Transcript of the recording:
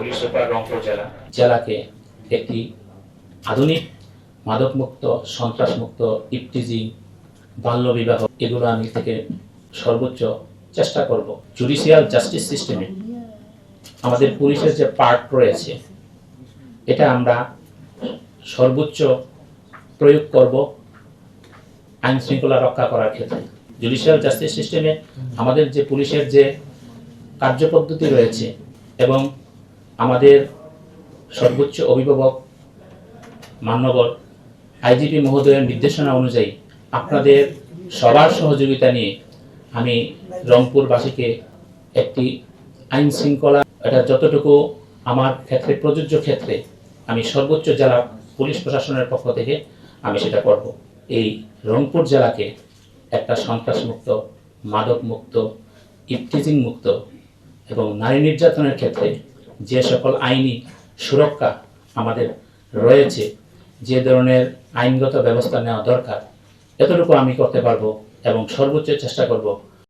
Police super Rangpur জেলাকে একটি আধুনিক মাদকমুক্ত, সন্ত্রাসমুক্ত, ইফটিজিং, বাল্যবিবাহ এগুলো আমি থেকে সর্বোচ্চ চেষ্টা করব। জুডিশিয়াল জাস্টিস সিস্টেমে আমাদের পুলিশের যে পার্ট রয়েছে এটা আমরা সর্বোচ্চ প্রয়োগ করব আইন শৃঙ্খলা রক্ষা করার ক্ষেত্রে। জুডিশিয়াল জাস্টিস সিস্টেমে আমাদের যে পুলিশের যে কার্যপদ্ধতি রয়েছে এবং আমাদের সর্বোচ্চ অভিভাবক মান্যবর আইজিপি মহোদয়ের নির্দেশনা অনুযায়ী আপনাদের সবার সহযোগিতা নিয়ে আমি রংপুরবাসীকে একটি আইন শৃঙ্খলা এটা যতটুকু আমার ক্ষেত্রে প্রযোজ্য ক্ষেত্রে আমি সর্বোচ্চ জেলা পুলিশ প্রশাসনের পক্ষ থেকে আমি সেটা করব। এই রংপুর জেলাকে একটা সন্ত্রাসমুক্ত, মাদকমুক্ত, ইফটিজিং মুক্ত এবং নারী নির্যাতনের ক্ষেত্রে যে সকল আইনি সুরক্ষা আমাদের রয়েছে, যে ধরনের আইনগত ব্যবস্থা নেওয়া দরকার এতটুকু আমি করতে পারবো এবং সর্বোচ্চ চেষ্টা করব